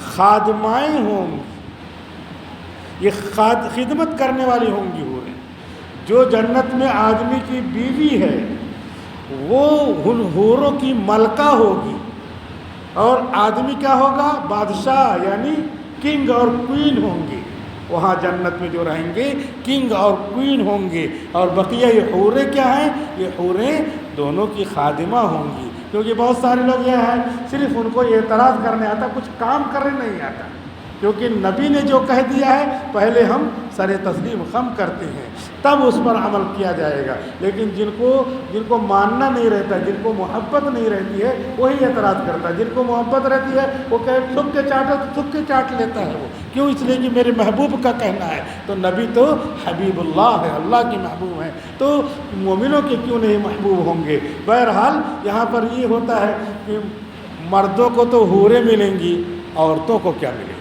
خادمائیں ہوں گی، یہ خدمت کرنے والی ہوں گی حوریں. جو جنت میں آدمی کی بیوی ہے وہ ان حوروں کی ملکہ ہوگی، اور آدمی کیا ہوگا، بادشاہ، یعنی کنگ اور کوئین ہوں گے. وہاں جنت میں جو رہیں گے کنگ اور کوئین ہوں گے. اور بقیہ یہ حوریں کیا ہیں، یہ حوریں دونوں کی خادمہ ہوں گی. کیونکہ بہت سارے لوگ یہ ہیں صرف ان کو اعتراض کرنے آتا، کچھ کام کرنے نہیں آتا. کیونکہ نبی نے جو کہہ دیا ہے پہلے ہم سر تسلیم خم کرتے ہیں، تب اس پر عمل کیا جائے گا۔ لیکن جن کو ماننا نہیں رہتا، جن کو محبت نہیں رہتی ہے، وہی اعتراض کرتا ہے۔ جن کو محبت رہتی ہے وہ تھک کے چاٹو تو تھک کے چاٹ لیتا ہے وہ، کیوں؟ اس لیے کہ میرے محبوب کا کہنا ہے۔ تو نبی تو حبیب اللہ ہے، اللہ کے محبوب ہیں، تو مومنوں کے کیوں نہیں محبوب ہوں گے؟ بہرحال یہاں پر یہ ہوتا ہے کہ مردوں کو تو حوریں ملیں گی، عورتوں کو کیا ملے گا؟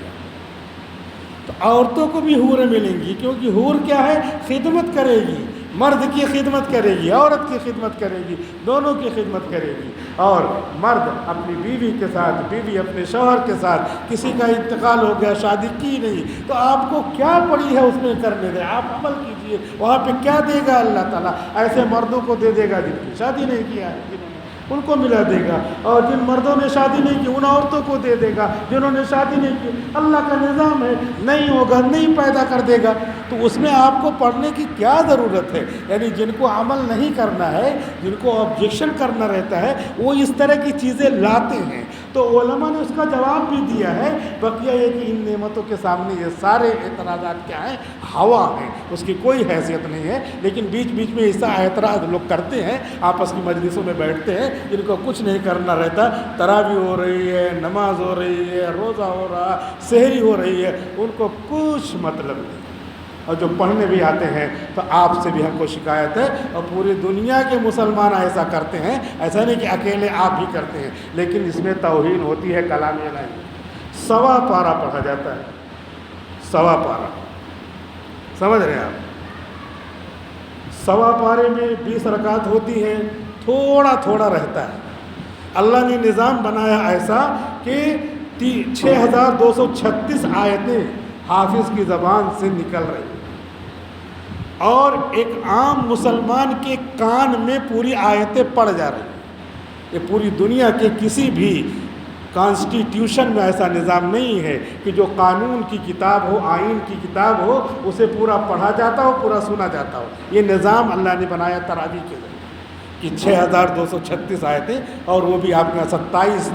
تو عورتوں کو بھی حوریں ملیں گی، کیونکہ حور کیا ہے؟ خدمت کرے گی، مرد کی خدمت کرے گی، عورت کی خدمت کرے گی، دونوں کی خدمت کرے گی۔ اور مرد اپنی بیوی کے ساتھ، بیوی اپنے شوہر کے ساتھ، کسی کا انتقال ہو گیا، شادی کی نہیں، تو آپ کو کیا پڑی ہے اس میں کرنے دیں، آپ عمل کیجئے، وہاں پہ کیا دے گا اللہ تعالیٰ؟ ایسے مردوں کو دے دے گا جن کی شادی نہیں کیا ہے، ان کو ملا دے گا، اور جن مردوں نے شادی نہیں کی ان عورتوں کو دے دے گا جنہوں نے شادی نہیں کی۔ اللہ کا نظام ہے، نہیں ہوگا نہیں پیدا کر دے گا، تو اس میں آپ کو پڑھنے کی کیا ضرورت ہے؟ یعنی جن کو عمل نہیں کرنا ہے، جن کو آبجیکشن کرنا رہتا ہے، وہ اس طرح کی چیزیں لاتے ہیں۔ تو علماء نے اس کا جواب بھی دیا ہے، بقیہ یہ کہ ان نعمتوں کے سامنے یہ سارے اعتراضات کیا ہیں؟ ہوا ہیں، اس کی کوئی حیثیت نہیں ہے۔ لیکن بیچ بیچ میں ایسا اعتراض لوگ کرتے ہیں، آپس کی مجلسوں میں بیٹھتے ہیں، جن کو کچھ نہیں کرنا رہتا، تراویح ہو رہی ہے، نماز ہو رہی ہے، روزہ ہو رہا، سحری ہو رہی ہے، ان کو کچھ مطلب نہیں۔ اور جو پڑھنے بھی آتے ہیں تو آپ سے بھی ہم کو شکایت ہے، اور پوری دنیا کے مسلمان ایسا کرتے ہیں، ایسا نہیں کہ اکیلے آپ بھی کرتے ہیں، لیکن اس میں توہین ہوتی ہے کلام الہی۔ سوا پارہ پڑھا جاتا ہے، سوا پارہ، سمجھ رہے ہیں آپ؟ سوا پارے میں 20 رکعت ہوتی ہیں، تھوڑا تھوڑا رہتا ہے۔ اللہ نے نظام بنایا ایسا کہ 6236 آیتیں حافظ کی زبان سے نکل رہی ہیں، اور ایک عام مسلمان کے کان میں پوری آیتیں پڑ جا رہی ہیں۔ یہ پوری دنیا کے کسی بھی کانسٹیٹیوشن میں ایسا نظام نہیں ہے کہ جو قانون کی کتاب ہو، آئین کی کتاب ہو، اسے پورا پڑھا جاتا ہو، پورا سنا جاتا ہو۔ یہ نظام اللہ نے بنایا تراویح کے ذریعے کہ 6236 آیتیں، اور وہ بھی آپ کے 27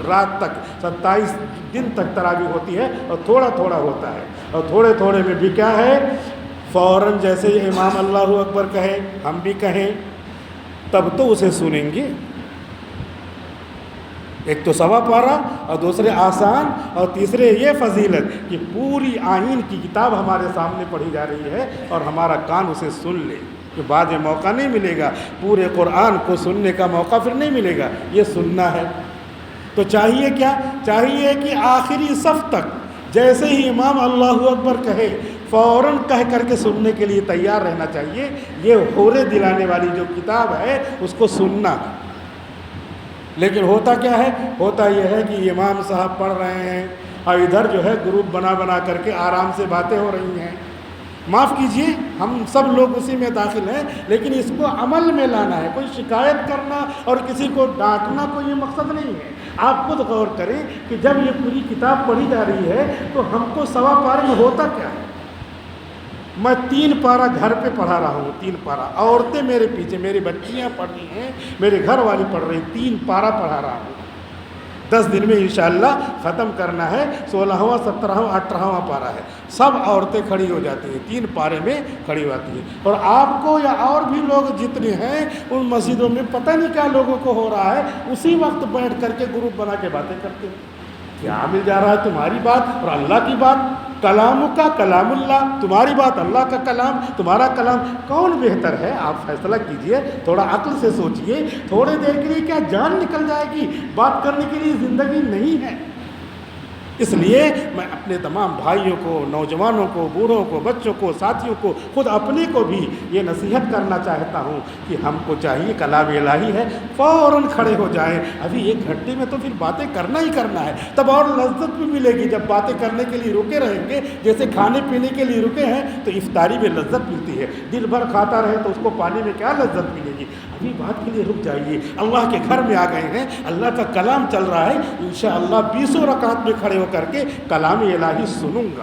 رات تک، 27 دن تک تراویح ہوتی ہے، اور تھوڑا تھوڑا ہوتا ہے۔ اور تھوڑے تھوڑے میں بھی کیا ہے؟ فوراً جیسے یہ امام اللہ اکبر کہے، ہم بھی کہیں، تب تو اسے سنیں گے۔ ایک تو سوا پارہ، اور دوسرے آسان، اور تیسرے یہ فضیلت کہ پوری آئین کی کتاب ہمارے سامنے پڑھی جا رہی ہے، اور ہمارا کان اسے سن لے، کہ بعد میں موقع نہیں ملے گا، پورے قرآن کو سننے کا موقع پھر نہیں ملے گا، یہ سننا ہے۔ تو چاہیے کیا؟ چاہیے کہ آخری صف تک جیسے ہی امام اللہ اکبر کہے، فوراً کہہ کر کے سننے کے لیے تیار رہنا چاہیے۔ یہ حوریں دلانے والی جو کتاب ہے اس کو سننا۔ لیکن ہوتا کیا ہے؟ ہوتا یہ ہے کہ امام صاحب پڑھ رہے ہیں، اور ادھر جو ہے گروپ بنا بنا کر کے آرام سے باتیں ہو رہی ہیں۔ معاف کیجئے، ہم سب لوگ اسی میں داخل ہیں، لیکن اس کو عمل میں لانا ہے۔ کوئی شکایت کرنا اور کسی کو ڈانٹنا کوئی یہ مقصد نہیں ہے۔ آپ خود غور کریں کہ جب یہ پوری کتاب پڑھی جا رہی ہے تو ہم کو سوا پارے میں ہوتا کیا ہے؟ میں 3 پارہ گھر پہ پڑھا رہا ہوں، 3 پارہ، عورتیں میرے پیچھے، میری بچیاں پڑھ رہی ہیں، میرے گھر والی پڑھ رہی، 3 پارہ پڑھا رہا ہوں۔ 10 دن میں انشاءاللہ ختم کرنا ہے، 16واں 17واں 18واں پارہ ہے۔ سب عورتیں کھڑی ہو جاتی ہیں، 3 پارے میں کھڑی ہوتی ہیں، اور آپ کو یا اور بھی لوگ جتنے ہیں ان مسجدوں میں پتہ نہیں کیا لوگوں کو ہو رہا ہے، اسی وقت بیٹھ کر کے گروپ بنا کے باتیں کرتے ہیں۔ کیا مل جا رہا ہے؟ تمہاری بات اور اللہ کی بات، کلام کا کلام اللہ، تمہاری بات اللہ کا کلام، تمہارا کلام، کون بہتر ہے؟ آپ فیصلہ کیجئے، تھوڑا عقل سے سوچئے۔ تھوڑے دیر کے لیے کیا جان نکل جائے گی؟ بات کرنے کے لیے زندگی نہیں ہے۔ اس لیے میں اپنے تمام بھائیوں کو، نوجوانوں کو، بوڑھوں کو، بچوں کو، ساتھیوں کو، خود اپنے کو بھی یہ نصیحت کرنا چاہتا ہوں کہ ہم کو چاہیے، کلام الہی ہے، فوراً کھڑے ہو جائیں۔ ابھی 1 گھنٹے میں تو پھر باتیں کرنا ہی کرنا ہے، تب اور لذت بھی ملے گی۔ جب باتیں کرنے کے لیے رکے رہیں گے، جیسے کھانے پینے کے لیے رکے ہیں تو افطاری میں لذت ملتی ہے، دن بھر کھاتا رہے تو اس کو پانی میں کیا لذت ملے گی؟ ابھی بات کے لیے رک جائیے۔ اللہ کے گھر میں آ گئے ہیں، اللہ کا کلام چل رہا ہے، انشاءاللہ 20 رکعت میں کھڑے ہو کر کے کلام الہی سنوں گا۔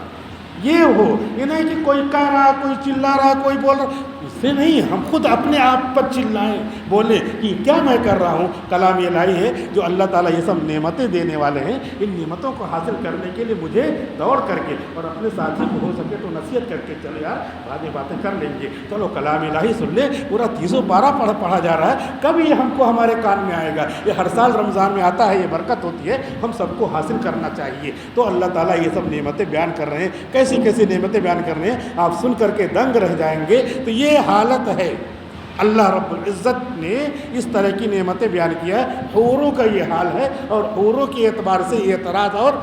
یہ ہو، یہ نہیں کہ کوئی کہہ رہا، کوئی چلا رہا، کوئی بول رہا، پھر نہیں ہم خود اپنے آپ پر چلائیں، بولیں کہ کیا میں کر رہا ہوں، کلام الہی ہے جو اللہ تعالیٰ یہ سب نعمتیں دینے والے ہیں، ان نعمتوں کو حاصل کرنے کے لیے مجھے دوڑ کر کے اور اپنے ساتھی کو ہو سکے تو نصیحت کر کے چلو یار آگے باتیں کر لیں گے، چلو کلام الہی سن لے، پورا 312 پڑھا جا رہا ہے، کب یہ ہم کو ہمارے کان میں آئے گا، یہ ہر سال رمضان میں آتا ہے، یہ برکت ہوتی ہے، ہم سب کو حاصل کرنا چاہیے۔ تو اللہ تعالیٰ یہ سب نعمتیں بیان کر رہے ہیں، کیسی کیسی نعمتیں بیان کر رہے ہیں، آپ سن کر کے دنگ رہ جائیں گے۔ تو یہ حالت ہے، اللہ رب العزت نے اس طرح کی نعمتیں بیان کیا ہے، حوروں کا یہ حال ہے، اور حوروں کے اعتبار سے یہ اعتراض اور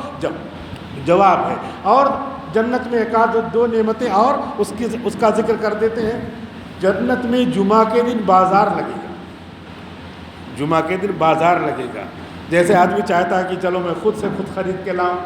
جواب ہے۔ اور جنت میں ایک آدھ دو نعمتیں اور اس کا ذکر کر دیتے ہیں۔ جنت میں جمعہ کے دن بازار لگے گا، جمعہ کے دن بازار لگے گا۔ جیسے آدمی چاہتا ہے کہ چلو میں خود سے خود خرید کے لاؤں،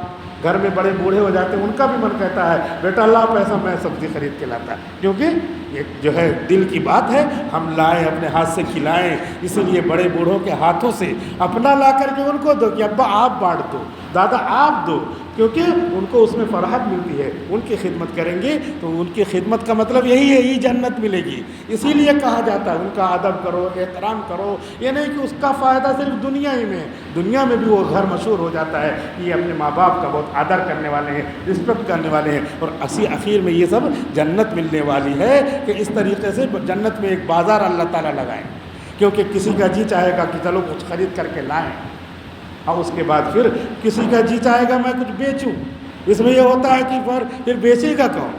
گھر میں بڑے بوڑھے ہو جاتے ہیں، ان کا بھی من کہتا ہے بیٹا لا پیسہ میں سبزی خرید کے لاتا، کیونکہ یہ جو ہے دل کی بات ہے، ہم لائیں اپنے ہاتھ سے کھلائیں، اسی لیے بڑے بوڑھوں کے ہاتھوں سے اپنا لا کر کے ان کو دو کہ ابا آپ بانٹ دو، دادا آپ دو، کیونکہ ان کو اس میں فرحت ملتی ہے، ان کی خدمت کریں گے تو ان کی خدمت کا مطلب یہی ہے، یہ جنت ملے گی۔ اسی لیے کہا جاتا ہے ان کا ادب کرو، احترام کرو، یہ نہیں کہ اس کا فائدہ صرف دنیا ہی میں، دنیا میں بھی وہ گھر مشہور ہو جاتا ہے کہ یہ اپنے ماں باپ کا بہت آدر کرنے والے ہیں، رسپیکٹ کرنے والے ہیں، اور اخیر میں یہ سب جنت ملنے والی ہے کہ اس طریقے سے جنت میں ایک بازار اللہ تعالیٰ لگائیں، کیونکہ کسی کا جی چاہے گا کہ چلو کچھ خرید کر کے لائیں، اور اس کے بعد پھر کسی کا جی چاہے گا میں کچھ بیچوں، اس میں یہ ہوتا ہے کہ پھر بیچے گا کون؟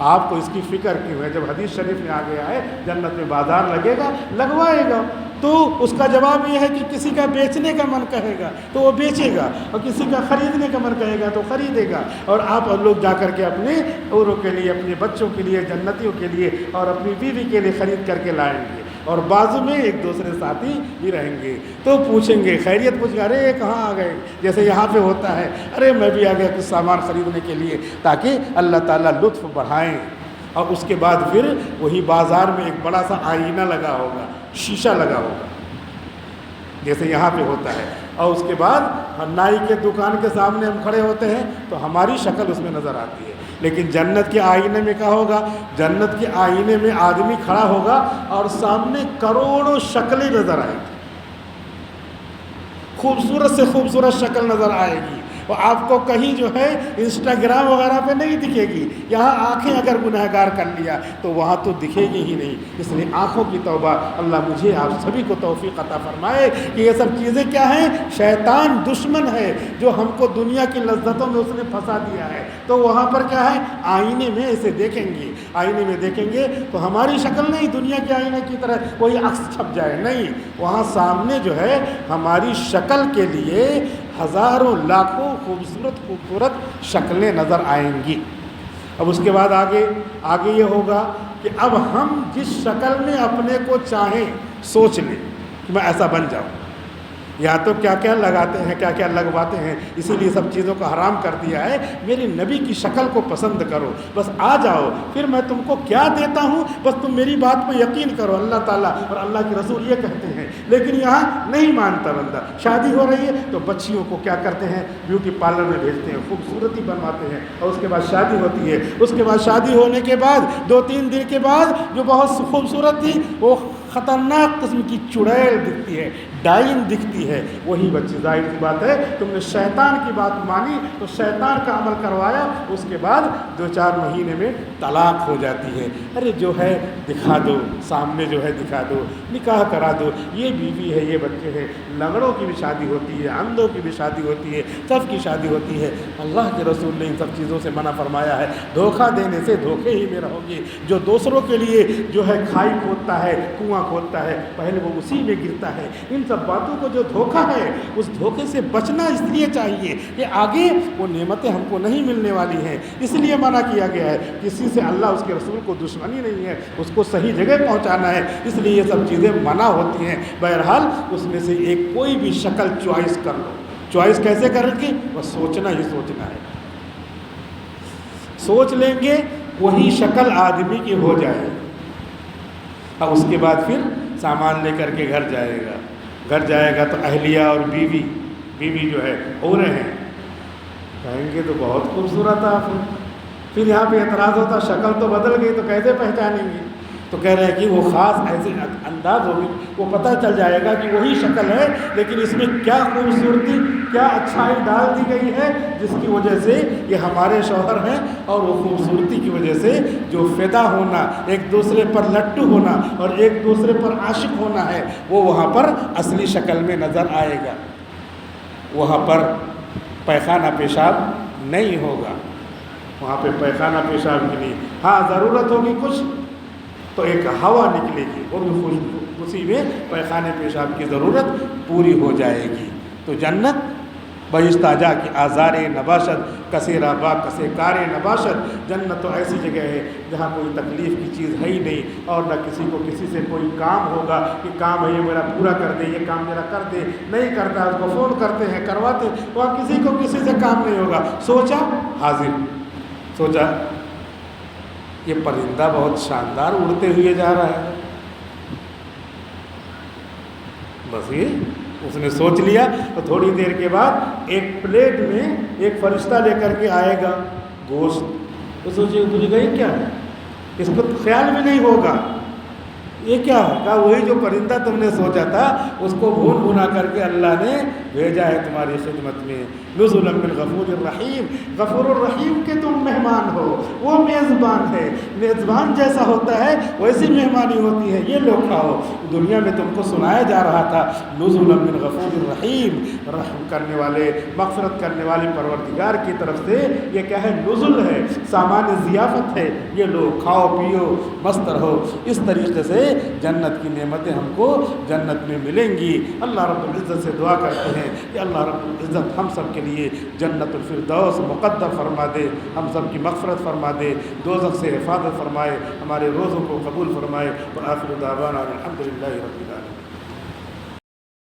آپ کو اس کی فکر کیوں ہے؟ جب حدیث شریف میں آ گیا ہے جنت میں بازار لگے گا، لگوائے گا، تو اس کا جواب یہ ہے کہ کسی کا بیچنے کا من کہے گا تو وہ بیچے گا، اور کسی کا خریدنے کا من کہے گا تو خریدے گا، اور آپ لوگ جا کر کے اپنے اوروں کے لیے، اپنے بچوں کے لیے، جنتیوں کے لیے اور اپنی بیوی کے لیے خرید کر کے لائیں گے، اور بازو میں ایک دوسرے ساتھی بھی رہیں گے، تو پوچھیں گے، خیریت پوچھیں گے، ارے یہ کہاں آ گئے؟ جیسے یہاں پہ ہوتا ہے، ارے میں بھی آ گیا کچھ سامان خریدنے کے لیے، تاکہ اللہ تعالیٰ لطف بڑھائیں۔ اور اس کے بعد پھر وہی بازار میں ایک بڑا سا آئینہ لگا ہوگا، شیشہ لگا ہوگا، جیسے یہاں پہ ہوتا ہے، اور اس کے بعد نائی کے دکان کے سامنے ہم کھڑے ہوتے ہیں تو ہماری شکل اس میں نظر آتی ہے، لیکن جنت کے آئینے میں کیا ہوگا؟ جنت کے آئینے میں آدمی کھڑا ہوگا اور سامنے کروڑوں شکلیں نظر آئیں گی، خوبصورت سے خوبصورت شکل نظر آئے گی، اور آپ کو کہیں جو ہے انسٹاگرام وغیرہ پہ نہیں دکھے گی۔ یہاں آنکھیں اگر گنہگار کر لیا تو وہاں تو دکھے گی ہی نہیں، اس لیے آنکھوں کی توبہ اللہ مجھے آپ سبھی کو توفیق عطا فرمائے کہ یہ سب چیزیں کیا ہیں؟ شیطان دشمن ہے جو ہم کو دنیا کی لذتوں میں اس نے پھنسا دیا ہے، تو وہاں پر کیا ہے؟ آئینے میں اسے دیکھیں گے، آئینے میں دیکھیں گے تو ہماری شکل نہیں دنیا کے آئینے کی طرح کوئی عکس چھپ جائے، نہیں، وہاں سامنے جو ہے ہماری شکل کے لیے ہزاروں لاکھوں خوبصورت شکلیں نظر آئیں گی۔ اب اس کے بعد آگے یہ ہوگا کہ اب ہم جس شکل میں اپنے کو چاہیں سوچ لیں کہ میں ایسا بن جاؤں، یا تو کیا کیا لگاتے ہیں، کیا کیا لگواتے ہیں، اسی لیے سب چیزوں کو حرام کر دیا ہے۔ میرے نبی کی شکل کو پسند کرو، بس آ جاؤ، پھر میں تم کو کیا دیتا ہوں بس تم میری بات پہ یقین کرو۔ اللہ تعالیٰ اور اللہ کے رسول یہ کہتے ہیں، لیکن یہاں نہیں مانتا بندہ۔ شادی ہو رہی ہے تو بچیوں کو کیا کرتے ہیں؟ بیوٹی پارلر میں بھیجتے ہیں، خوبصورتی بنواتے ہیں، اور اس کے بعد شادی ہوتی ہے۔ اس کے بعد شادی ہونے کے بعد 2-3 دن کے بعد جو بہت خوبصورت تھی وہ خطرناک قسم کی چڑیل دکھتی ہے، ڈائن دکھتی ہے۔ وہی بچی، ظاہر سی بات ہے تم نے شیطان کی بات مانی تو شیطان کا عمل کروایا، اس کے بعد 2-4 مہینے میں طلاق ہو جاتی ہے۔ ارے جو ہے دکھا دو، سامنے جو ہے دکھا دو، نکاح کرا دو، یہ بیوی ہے، یہ بچے ہیں۔ لنگڑوں کی بھی شادی ہوتی ہے، اندھوں کی بھی شادی ہوتی ہے، سب کی شادی ہوتی ہے۔ اللہ کے رسول نے ان سب چیزوں سے منع فرمایا ہے۔ دھوکہ دینے سے دھوکے ہی میں رہو گے۔ جو دوسروں کے لیے جو ہے کھائی کھودتا ہے، کنواں کھودتا ہے، پہلے وہ اسی میں گرتا ہے۔ ان سب باتوں کو جو دھوکہ ہے، اس دھوکے سے بچنا اس لیے چاہیے کہ آگے وہ نعمتیں ہم کو نہیں ملنے والی ہیں، اس لیے منع کیا گیا ہے۔ کسی سے اللہ اس کے رسول کو دشمنی نہیں ہے، اس کو صحیح جگہ پہنچانا ہے، اس لیے یہ سب چیزیں منع ہوتی ہیں۔ بہرحال اس میں سے ایک کوئی بھی شکل چوائس کر لو۔ چوائس کیسے کریں گے؟ بس سوچنا ہی سوچنا ہے، سوچ لیں گے وہی شکل آدمی کی ہو جائے، اور اس کے بعد پھر سامان لے کر کے گھر جائے گا۔ گھر جائے گا تو اہلیہ اور بیوی جو ہے عورتیں ہیں، کہیں گے تو بہت خوبصورت آپ ہیں۔ پھر یہاں پہ اعتراض ہوتا شکل تو بدل گئی تو کیسے پہچانیں گے؟ تو کہہ رہے ہیں کہ وہ خاص ایسے انداز ہوگی، وہ پتہ چل جائے گا کہ وہی شکل ہے، لیکن اس میں کیا خوبصورتی، کیا اچھائی ڈال دی گئی ہے، جس کی وجہ سے یہ ہمارے شوہر ہیں، اور وہ خوبصورتی کی وجہ سے جو فدا ہونا، ایک دوسرے پر لٹو ہونا اور ایک دوسرے پر عاشق ہونا ہے، وہ وہاں پر اصلی شکل میں نظر آئے گا۔ وہاں پر پیخانہ پیشاب نہیں ہوگا، وہاں پہ پیخانہ پیشاب کی نہیں، ہاں ضرورت ہوگی کچھ تو ایک ہوا نکلے گی، اور اسی میں پیخانے پیشاب کی ضرورت پوری ہو جائے گی۔ تو جنت بہشتہ جا کی آزار نباشت کثیرہ با کثے کار نباشت، جنت تو ایسی جگہ ہے جہاں کوئی تکلیف کی چیز ہے ہی نہیں، اور نہ کسی کو کسی سے کوئی کام ہوگا کہ کام ہے یہ میرا پورا کر دے، یہ کام میرا کر دے، نہیں کرتا اس کو فون کرتے ہیں کرواتے، وہاں کسی کو کسی سے کام نہیں ہوگا، سوچا حاضر، سوچا یہ پرندہ بہت شاندار اڑتے ہوئے جا رہا ہے، بس یہ اس نے سوچ لیا، تو تھوڑی دیر کے بعد ایک پلیٹ میں ایک فرشتہ لے کر کے آئے گا گوشت، تو سوچے بجھ گئی کیا ہے، اس کو خیال بھی نہیں ہوگا یہ کیا ہوگا، وہی جو پرندہ تم نے سوچا تھا اس کو بھون بھنا کر کے اللہ نے بھیجا ہے تمہاری خدمت میں، نزلا من غفور الرحیم، غفور الرحیم کے تم مہمان ہو، وہ میزبان ہے، میزبان جیسا ہوتا ہے ویسی مہمانی ہوتی ہے، یہ لوگ کھاؤ۔ دنیا میں تم کو سنایا جا رہا تھا نزلا من غفور الرحیم، رحم کرنے والے مغفرت کرنے والے پروردگار کی طرف سے یہ کیا ہے، نزل ہے، سامان ضیافت ہے، یہ لوگ کھاؤ پیو مست رہو۔ اس طریقے سے جنت کی نعمتیں ہم کو جنت میں ملیں گی۔ اللہ رب العزت سے دعا کرتے ہیں کہ اللہ رب العزت ہم سب کے لیے جنت الفردوس مقدر فرما دے، ہم سب کی مغفرت فرما دے، دوزخ سے حفاظت فرمائے، ہمارے روزوں کو قبول فرمائے۔ وآخر دعوانا الحمد للہ رب العالمین۔